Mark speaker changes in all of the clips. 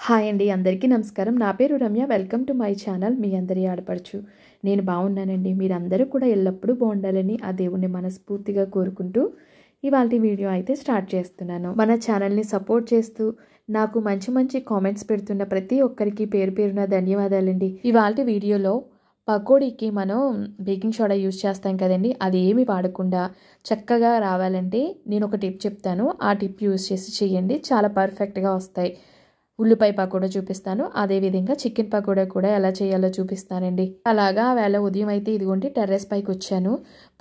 Speaker 1: Hi అండి, అందరికీ నమస్కారం. నా పేరు Ramya. Welcome to my channel. మీ అందరి ఆడపడుచు. నేను బాగున్నానండి. మీరందరూ కూడా ఎల్లప్పుడూ బాగుండాలని ఆ దేవుణ్ణి మనస్ఫూర్తిగా కోరుకుంటూ ఇవాల్టి వీడియో అయితే స్టార్ట్ చేస్తున్నాను. మన ఛానల్ని సపోర్ట్ చేస్తూ నాకు మంచి మంచి కామెంట్స్ పెడుతున్న ప్రతి ఒక్కరికి పేరు పేరున ధన్యవాదాలండి. ఇవాల్టి వీడియోలో పకోడీకి మనం బేకింగ్ సోడా యూజ్ చేస్తాం కదండి, అది ఏమి వాడకుండా చక్కగా రావాలంటే నేను ఒక టిప్ చెప్తాను. ఆ టిప్ యూజ్ చేసి చేయండి, చాలా పర్ఫెక్ట్గా వస్తాయి. ఉల్లిపాయ పకోడా చూపిస్తాను, అదేవిధంగా చికెన్ పకోడా కూడా ఎలా చేయాలో చూపిస్తానండి. అలాగా వేళ ఉదయం అయితే ఇదిగోండి టెర్రస్ పైకి వచ్చాను.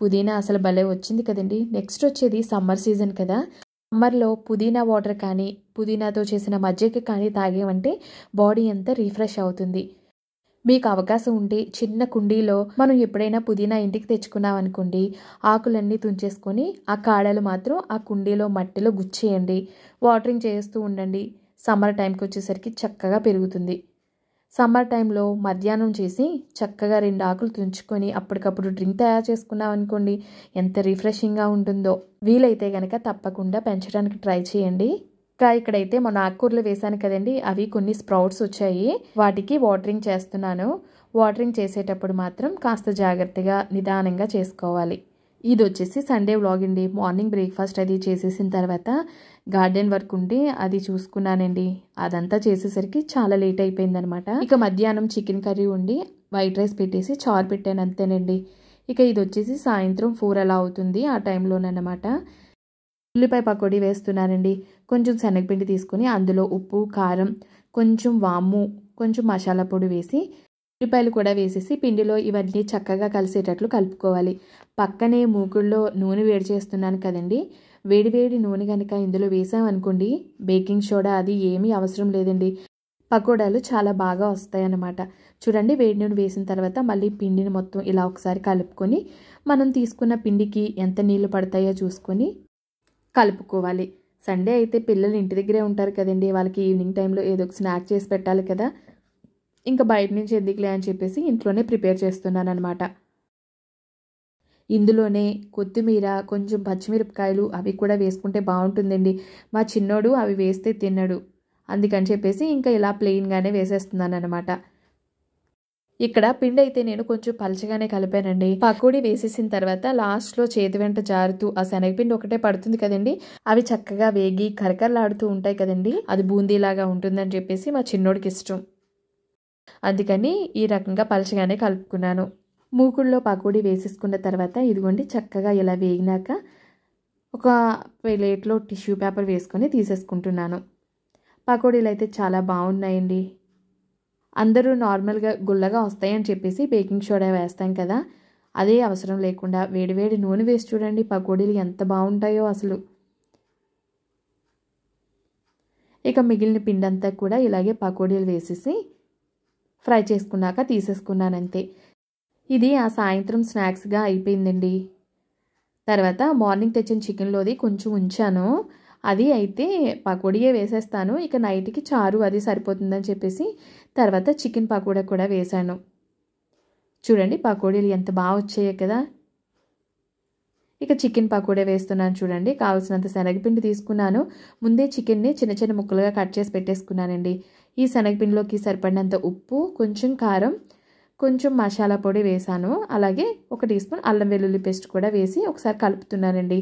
Speaker 1: పుదీనా అసలు భలే వచ్చింది కదండి. నెక్స్ట్ వచ్చేది సమ్మర్ సీజన్ కదా. సమ్మర్లో పుదీనా వాటర్ కానీ పుదీనాతో చేసిన మజ్జిగ కానీ తాగేమంటే బాడీ అంతా రీఫ్రెష్ అవుతుంది. మీకు అవకాశం ఉంటే చిన్న కుండీలో మనం ఎప్పుడైనా పుదీనా ఇంటికి తెచ్చుకున్నాం అనుకోండి, ఆకులన్నీ తుంచేసుకొని ఆ కాడలు మాత్రం ఆ కుండీలో మట్టిలో గుచ్చేయండి. వాటరింగ్ చేస్తూ ఉండండి. సమ్మర్ టైంకి వచ్చేసరికి చక్కగా పెరుగుతుంది. సమ్మర్ టైంలో మధ్యాహ్నం చేసి చక్కగా 2 ఆకులు తుంచుకొని అప్పటికప్పుడు డ్రింక్ తయారు చేసుకున్నాం అనుకోండి, ఎంత రిఫ్రెషింగ్గా ఉంటుందో. వీలైతే కనుక తప్పకుండా పెంచడానికి ట్రై చేయండి. ఇంకా ఇక్కడైతే మన ఆకుకూరలు వేసాను కదండి, అవి కొన్ని స్ప్రౌట్స్ వచ్చాయి. వాటికి వాటరింగ్ చేస్తున్నాను. వాటరింగ్ చేసేటప్పుడు మాత్రం కాస్త జాగ్రత్తగా నిదానంగా చేసుకోవాలి. ఇది వచ్చేసి సండే వ్లాగ్ అండి. మార్నింగ్ బ్రేక్ఫాస్ట్ అది చేసేసిన తర్వాత గార్డెన్ వర్క్ ఉండి అది చూసుకున్నానండి. అదంతా చేసేసరికి చాలా లేట్ అయిపోయిందనమాట. ఇక మధ్యాహ్నం చికెన్ కర్రీ ఉండి వైట్ రైస్ పెట్టేసి చారు పెట్టాను, అంతేనండి. ఇక ఇది వచ్చేసి సాయంత్రం 4 అలా అవుతుంది, ఆ టైంలోనమాట. ఉల్లిపాయ పకోడీ వేస్తున్నానండి. కొంచెం శనగపిండి తీసుకొని అందులో ఉప్పు, కారం, కొంచెం వాము, కొంచెం మసాలా పొడి వేసి ఉల్లిపాయలు కూడా వేసేసి పిండిలో ఇవన్నీ చక్కగా కలిసేటట్లు కలుపుకోవాలి. పక్కనే మూకుడులో నూనె వేడి చేస్తున్నాను కదండి. వేడివేడి నూనె కనుక ఇందులో వేసామనుకోండి, బేకింగ్ సోడా అది ఏమీ అవసరం లేదండి, పకోడాలు చాలా బాగా వస్తాయన్నమాట. చూడండి, వేడి నూనె వేసిన తర్వాత మళ్ళీ పిండిని మొత్తం ఇలా ఒకసారి కలుపుకొని మనం తీసుకున్న పిండికి ఎంత నీళ్లు పడతాయో చూసుకొని కలుపుకోవాలి. సండే అయితే పిల్లలు ఇంటి దగ్గరే ఉంటారు కదండి, వాళ్ళకి ఈవినింగ్ టైంలో ఏదో ఒక స్నాక్ చేసి పెట్టాలి కదా. ఇంకా బయట నుంచి ఎందుకులే అని చెప్పేసి ఇంట్లోనే ప్రిపేర్ చేస్తున్నాను అనమాట. ఇందులోనే కొత్తిమీర, కొంచెం పచ్చిమిరపకాయలు అవి కూడా వేసుకుంటే బాగుంటుందండి. మా చిన్నోడు అవి వేస్తే తినడు, అందుకని చెప్పేసి ఇంకా ఇలా ప్లెయిన్గానే వేసేస్తున్నాను అనమాట. ఇక్కడ పిండి అయితే నేను కొంచెం పలచగానే కలిపానండి. పకోడీ వేసేసిన తర్వాత లాస్ట్లో చేతి వెంట జారుతూ ఆ శనగపిండి ఒకటే పడుతుంది కదండి, అవి చక్కగా వేగి కరకరలాడుతూ ఉంటాయి కదండి, అది బూందీలాగా ఉంటుందని చెప్పేసి మా చిన్నోడికి ఇష్టం. అందుకని ఈ రకంగా పలచగానే కలుపుకున్నాను. మూకుడులో పకోడీ వేసేసుకున్న తర్వాత ఇదిగోండి చక్కగా ఇలా వేగినాక ఒక ప్లేట్లో టిష్యూ పేపర్ వేసుకొని తీసేసుకుంటున్నాను. పకోడీలు అయితే చాలా బాగున్నాయండి. అందరూ నార్మల్గా గుల్లగా వస్తాయని చెప్పేసి బేకింగ్ సోడా వేస్తాం కదా, అదే అవసరం లేకుండా వేడివేడి నూనె వేసి చూడండి, పకోడీలు ఎంత బాగుంటాయో అసలు. ఇక మిగిలిన పిండి అంతా కూడా ఇలాగే పకోడీలు వేసేసి ఫ్రై చేసుకున్నాక తీసేసుకున్నానంతే. ఇది ఆ సాయంత్రం స్నాక్స్గా అయిపోయిందండి. తర్వాత మార్నింగ్ తెచ్చిన చికెన్లోది కొంచెం ఉంచాను, అది అయితే పకోడీయే వేసేస్తాను. ఇక నైట్కి చారు అది సరిపోతుందని చెప్పేసి తర్వాత చికెన్ పకోడా కూడా వేశాను. చూడండి పకోడీలు ఎంత బాగా వచ్చాయో కదా. ఇక చికెన్ పకోడా వేస్తున్నాను చూడండి. కావాల్సినంత శనగపిండి తీసుకున్నాను. ముందే చికెన్ని చిన్న చిన్న ముక్కలుగా కట్ చేసి పెట్టేసుకున్నానండి. ఈ శనగపిండిలోకి సరిపడినంత ఉప్పు, కొంచెం కారం, కొంచెం మసాలా పొడి వేసాను. అలాగే 1 టీ స్పూన్ అల్లం వెల్లుల్లి పేస్ట్ కూడా వేసి ఒకసారి కలుపుతున్నానండి.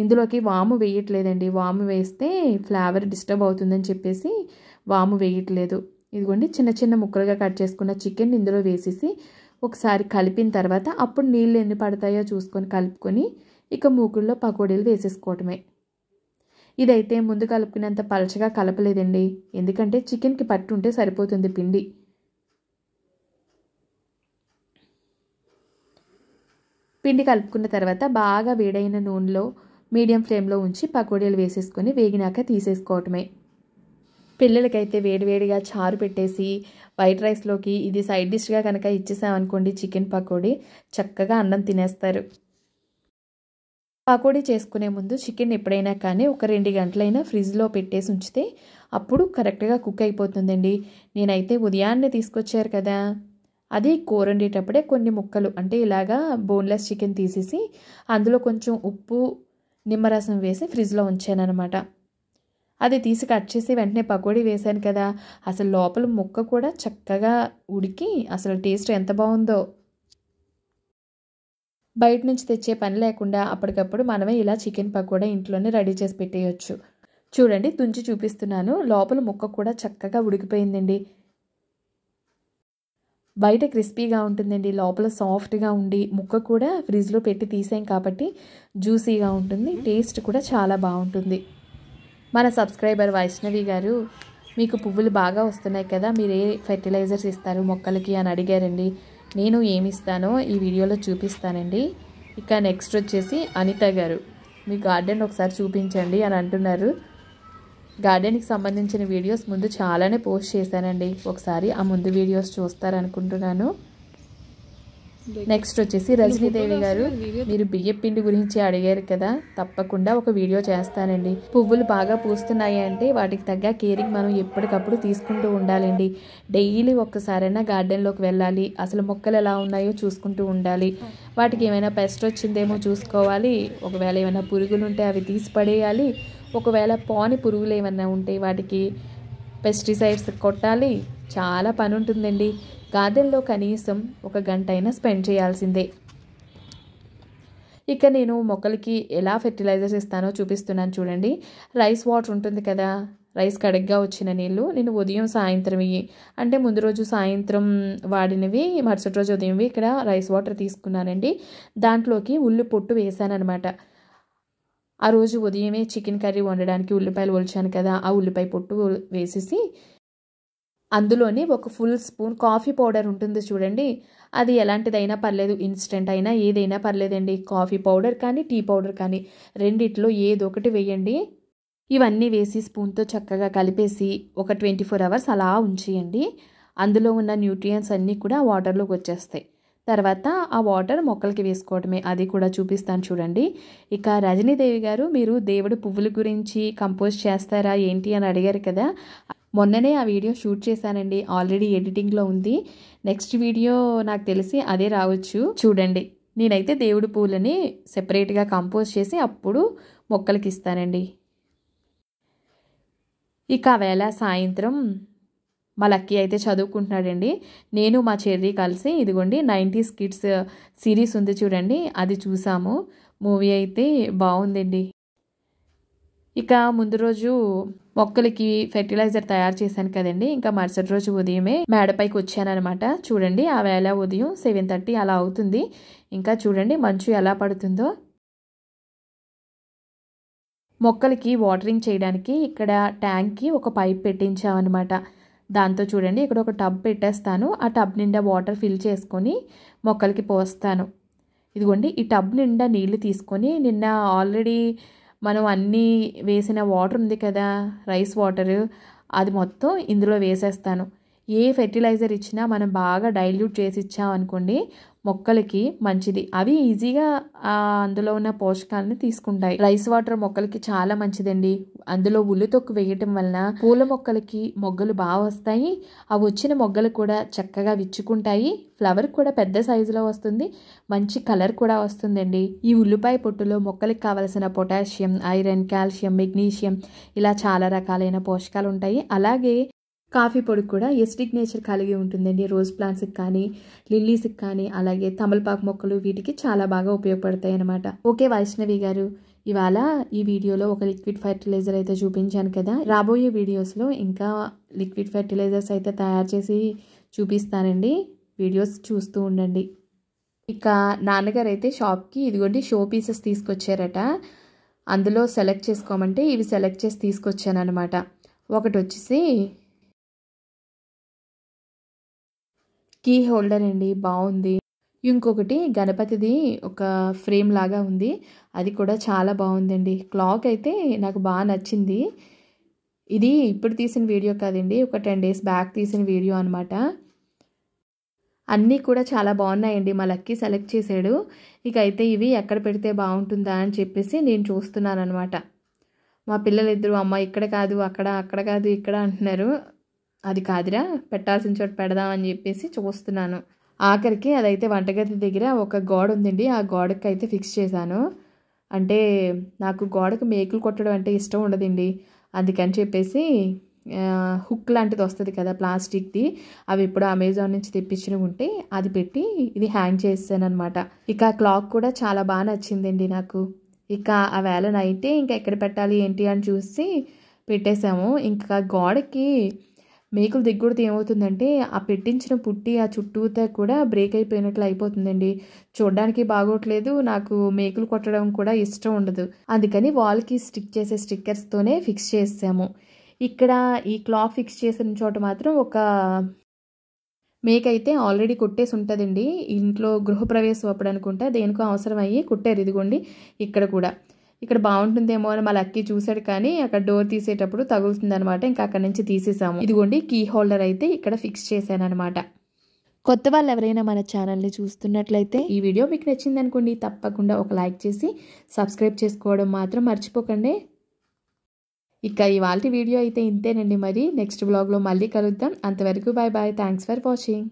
Speaker 1: ఇందులోకి వాము వేయట్లేదండి, వాము వేస్తే ఫ్లేవర్ డిస్టర్బ్ అవుతుందని చెప్పేసి వాము వేయట్లేదు. ఇదిగోండి చిన్న చిన్న ముక్కలుగా కట్ చేసుకున్న చికెన్ ఇందులో వేసేసి ఒకసారి కలిపిన తర్వాత అప్పుడు నీళ్ళు ఎన్ని పడతాయో చూసుకొని కలుపుకొని ఇక మూకుడులో పకోడీలు వేసేసుకోవటమే. ఇదైతే ముందు కలుపుకునేంత పలచగా కలపలేదండి, ఎందుకంటే చికెన్కి పట్టుంటే సరిపోతుంది పిండి. పిండి కలుపుకున్న తర్వాత బాగా వేడైన నూనెలో మీడియం ఫ్లేమ్లో ఉంచి పకోడీలు వేసేసుకొని వేగినాక తీసేసుకోవటమే. పిల్లలకైతే వేడివేడిగా చారు పెట్టేసి వైట్ రైస్లోకి ఇది సైడ్ డిష్గా కనుక ఇచ్చేసామనుకోండి, చికెన్ పకోడీ, చక్కగా అన్నం తినేస్తారు. పకోడీ చేసుకునే ముందు చికెన్ ఎప్పుడైనా కానీ ఒక 2 గంటలైనా ఫ్రిడ్జ్లో పెట్టేసి ఉంచితే అప్పుడు కరెక్ట్గా కుక్ అయిపోతుందండి. నేనైతే ఉదయాన్నే తీసుకొచ్చారు కదా, అది కూర వండేటప్పుడే కొన్ని ముక్కలు అంటే ఇలాగా బోన్లెస్ చికెన్ తీసేసి అందులో కొంచెం ఉప్పు, నిమ్మరసం వేసి ఫ్రిడ్జ్లో ఉంచానమాట. అది తీసి కట్ చేసి వెంటనే పకోడీ వేశాను కదా, అసలు లోపల ముక్క కూడా చక్కగా ఉడికి అసలు టేస్ట్ ఎంత బాగుందో. బయట నుంచి తెచ్చే పని లేకుండా అప్పటికప్పుడు మనమే ఇలా చికెన్ పకోడా ఇంట్లోనే రెడీ చేసి పెట్టేయచ్చు. చూడండి తుంచి చూపిస్తున్నాను, లోపల ముక్క కూడా చక్కగా ఉడికిపోయిందండి. బయట క్రిస్పీగా ఉంటుందండి, లోపల సాఫ్ట్గా ఉండి ముక్క కూడా ఫ్రిడ్జ్లో పెట్టి తీసాం కాబట్టి జ్యూసీగా ఉంటుంది, టేస్ట్ కూడా చాలా బాగుంటుంది. మన సబ్స్క్రైబర్ వైష్ణవి గారు, మీకు పువ్వులు బాగా వస్తున్నాయి కదా, మీరు ఏ ఫెర్టిలైజర్స్ ఇస్తారు మొక్కలకి అని అడిగారండి. నేను ఏమి ఇస్తానో ఈ వీడియోలో చూపిస్తానండి. ఇక నెక్స్ట్ వచ్చేసి అనిత గారు, మీ గార్డెన్ ఒకసారి చూపించండి అని అంటున్నారు. గార్డెన్కి సంబంధించిన వీడియోస్ ముందు చాలానే పోస్ట్ చేశానండి, ఒకసారి ఆ ముందు వీడియోస్ చూస్తారనుకుంటున్నాను. నెక్స్ట్ వచ్చేసి రజనీదేవి గారు, మీరు బియ్యం పిండి గురించి అడిగారు కదా, తప్పకుండా ఒక వీడియో చేస్తానండి. పువ్వులు బాగా పూస్తున్నాయి అంటే వాటికి తగ్గ కేరింగ్ మనం ఎప్పటికప్పుడు తీసుకుంటూ ఉండాలండి. డైలీ ఒక్కసారైనా గార్డెన్లోకి వెళ్ళాలి, అసలు మొక్కలు ఎలా ఉన్నాయో చూసుకుంటూ ఉండాలి. వాటికి ఏమైనా పెస్ట్ వచ్చిందేమో చూసుకోవాలి, ఒకవేళ ఏమైనా పురుగులు ఉంటే అవి తీసి పడేయాలి, ఒకవేళ పాని పురుగులు ఏమైనా ఉంటే వాటికి పెస్టిసైడ్స్ కొట్టాలి. చాలా పని ఉంటుందండి. గార్డెన్లో కనీసం 1 గంట అయినా స్పెండ్ చేయాల్సిందే. ఇక నేను మొక్కలకి ఎలా ఫెర్టిలైజర్స్ ఇస్తానో చూపిస్తున్నాను చూడండి. రైస్ వాటర్ ఉంటుంది కదా, రైస్ కడగ్గా వచ్చిన నీళ్ళు నేను ఉదయం సాయంత్రం అంటే ముందు రోజు సాయంత్రం వాడినవి మరుసటి రోజు ఉదయంవి ఇక్కడ రైస్ వాటర్ తీసుకున్నానండి. దాంట్లోకి ఉల్లి పొట్టు వేసాను అనమాట. ఆ రోజు ఉదయమే చికెన్ కర్రీ వండడానికి ఉల్లిపాయలు ఒలిచాను కదా, ఆ ఉల్లిపాయ పొట్టు వేసేసి అందులోని 1 ఫుల్ స్పూన్ కాఫీ పౌడర్ ఉంటుంది చూడండి, అది ఎలాంటిదైనా పర్లేదు, ఇన్స్టెంట్ అయినా ఏదైనా పర్లేదండి. కాఫీ పౌడర్ కానీ టీ పౌడర్ కానీ రెండిట్లో ఏదో ఒకటి వేయండి. ఇవన్నీ వేసి స్పూన్తో చక్కగా కలిపేసి ఒక 24 అవర్స్ అలా ఉంచేయండి. అందులో ఉన్న న్యూట్రియంట్స్ అన్నీ కూడా వాటర్లోకి వచ్చేస్తాయి. తర్వాత ఆ వాటర్ మొక్కలకి వేసుకోవడమే, అది కూడా చూపిస్తాను చూడండి. ఇక రజనీదేవి గారు, మీరు దేవుడి పువ్వుల గురించి కంపోజ్ చేస్తారా ఏంటి అని అడిగారు కదా, మొన్ననే ఆ వీడియో షూట్ చేశానండి, ఆల్రెడీ ఎడిటింగ్లో ఉంది. నెక్స్ట్ వీడియో నాకు తెలిసి అదే రావచ్చు, చూడండి. నేనైతే దేవుడి పువ్వులని సెపరేట్గా కంపోజ్ చేసి అప్పుడు మొక్కలకి ఇస్తానండి. ఇక వేళ సాయంత్రం మా లక్కీ అయితే చదువుకుంటున్నాడండి. నేను మా చెర్రీ కలిసి ఇదిగోండి 90s కిడ్స్ సిరీస్ ఉంది చూడండి, అది చూసాము. మూవీ అయితే బాగుందండి. ఇక ముందు రోజు మొక్కలకి ఫెర్టిలైజర్ తయారు చేశాను కదండి, ఇంకా మరుసటి రోజు ఉదయమే మేడపైకి వచ్చానమాట. చూడండి ఆ వేళ ఉదయం 7:30 అలా అవుతుంది. ఇంకా చూడండి మంచు ఎలా పడుతుందో. మొక్కలకి వాటరింగ్ చేయడానికి ఇక్కడ ట్యాంక్కి ఒక పైప్ పెట్టించామన్నమాట. దాంతో చూడండి ఇక్కడ ఒక టబ్ పెట్టేస్తాను, ఆ టబ్ నిండా వాటర్ ఫిల్ చేసుకొని మొక్కలకి పోస్తాను. ఇదిగోండి ఈ టబ్ నిండా నీళ్లు తీసుకొని నిన్న ఆల్రెడీ మనం అన్నీ వేసిన వాటర్ ఉంది కదా, రైస్ వాటర్, అది మొత్తం ఇందులో వేసేస్తాను. ఏ ఫెర్టిలైజర్ ఇచ్చినా మనం బాగా డైల్యూట్ చేసి ఇచ్చామనుకోండి మొక్కలకి మంచిది, అవి ఈజీగా అందులో ఉన్న పోషకాలను తీసుకుంటాయి. రైస్ వాటర్ మొక్కలకి చాలా మంచిదండి. అందులో ఉల్లి తొక్కు వేయటం వలన పూల మొక్కలకి మొగ్గలు బాగా వస్తాయి, అవి వచ్చిన మొగ్గలు కూడా చక్కగా విచ్చుకుంటాయి, ఫ్లవర్ కూడా పెద్ద సైజులో వస్తుంది, మంచి కలర్ కూడా వస్తుందండి. ఈ ఉల్లిపాయ పొట్టులో మొక్కలకి కావలసిన పొటాషియం, ఐరన్, కాల్షియం, మెగ్నీషియం ఇలా చాలా రకాలైన పోషకాలు ఉంటాయి. అలాగే కాఫీ పొడి కూడా ఎసిడిక్ నేచర్ కలిగి ఉంటుందండి. రోజ్ ప్లాంట్స్కి కానీ లిల్లీస్కి కానీ అలాగే తమలపాకు మొక్కలు వీటికి చాలా బాగా ఉపయోగపడతాయి అన్నమాట. ఓకే వైష్ణవి గారు, ఇవాళ ఈ వీడియోలో ఒక లిక్విడ్ ఫెర్టిలైజర్ అయితే చూపించాను కదా, రాబోయే వీడియోస్లో ఇంకా లిక్విడ్ ఫెర్టిలైజర్స్ అయితే తయారు చేసి చూపిస్తానండి, వీడియోస్ చూస్తూ ఉండండి. ఇక నాన్నగారు అయితే షాప్కి ఇదిగోండి షో పీసెస్ తీసుకొచ్చారట, అందులో సెలెక్ట్ చేసుకోమంటే ఇవి సెలెక్ట్ చేసి తీసుకొచ్చాను అనమాట. ఒకటి వచ్చేసి కీ హోల్డర్ అండి, బాగుంది. ఇంకొకటి గణపతిది ఒక ఫ్రేమ్ లాగా ఉంది, అది కూడా చాలా బాగుందండి. క్లాక్ అయితే నాకు బాగా నచ్చింది. ఇది ఇప్పుడు తీసిన వీడియో కాదండి, ఒక 10 days బ్యాక్ తీసిన వీడియో అనమాట. అన్నీ కూడా చాలా బాగున్నాయండి, మా లక్కీ సెలెక్ట్ చేశాడు. ఇక అయితే ఇవి ఎక్కడ పెడితే బాగుంటుందా అని చెప్పేసి నేను చూస్తున్నాను అనమాట. మా పిల్లలిద్దరూ అమ్మ ఇక్కడ కాదు అక్కడ, అక్కడ కాదు ఇక్కడ అంటున్నారు. అది కాదురా, పెట్టాల్సిన చోట పెడదామని చెప్పేసి చూస్తున్నాను. ఆఖరికి అదైతే వంటగది దగ్గర ఒక గోడ ఉందండి, ఆ గోడకి అయితే ఫిక్స్ చేశాను. అంటే నాకు గోడకు మేకులు కొట్టడం అంటే ఇష్టం ఉండదండి, అందుకని చెప్పేసి హుక్ లాంటిది వస్తుంది కదా ప్లాస్టిక్ది, అవి ఎప్పుడో అమెజాన్ నుంచి తెప్పించినవి ఉంటే అది పెట్టి ఇది హ్యాంగ్ చేసాను అనమాట. ఇక ఆ క్లాక్ కూడా చాలా బాగా నచ్చిందండి నాకు. ఇక ఆ వేళ నైతే ఇంకా ఎక్కడ పెట్టాలి ఏంటి అని చూసి పెట్టేశాము. ఇంకా గోడకి మేకులు దిగుడితే ఏమవుతుందంటే ఆ పెట్టించిన పుట్టి ఆ చుట్టూతో కూడా బ్రేక్ అయిపోయినట్లు అయిపోతుందండి. చూడడానికి బాగోట్లేదు, నాకు మేకులు కొట్టడం కూడా ఇష్టం ఉండదు. అందుకని వాల్కి స్టిక్ చేసే స్టిక్కర్స్తోనే ఫిక్స్ చేసాము. ఇక్కడ ఈ క్లాక్ ఫిక్స్ చేసిన చోట మాత్రం ఒక మేక్ అయితే ఆల్రెడీ కుట్టేసి ఉంటుందండి. ఇంట్లో గృహప్రవేశం అప్పుడు అనుకుంటా దేనికో అవసరం అయ్యి కుట్టారు. ఇదిగోండి ఇక్కడ కూడా. ఇక్కడ బాగుంటుందేమో అని మా లక్కీ చూశాడు, కానీ అక్కడ డోర్ తీసేటప్పుడు తగులుతుంది అనమాట. ఇంకా అక్కడి నుంచి తీసేసాము. ఇదిగోండి కీ హోల్డర్ అయితే ఇక్కడ ఫిక్స్ చేశాను అనమాట. కొత్త వాళ్ళు ఎవరైనా మన ఛానల్ని చూస్తున్నట్లయితే ఈ వీడియో మీకు నచ్చింది అనుకోండి, తప్పకుండా ఒక లైక్ చేసి సబ్స్క్రైబ్ చేసుకోవడం మాత్రం మర్చిపోకండి. ఇక ఇవాల్టి వీడియో అయితే ఇంతేనండి. మరి నెక్స్ట్ వ్లాగ్లో మళ్ళీ కలుద్దాం. అంతవరకు bye bye. Thanks for watching.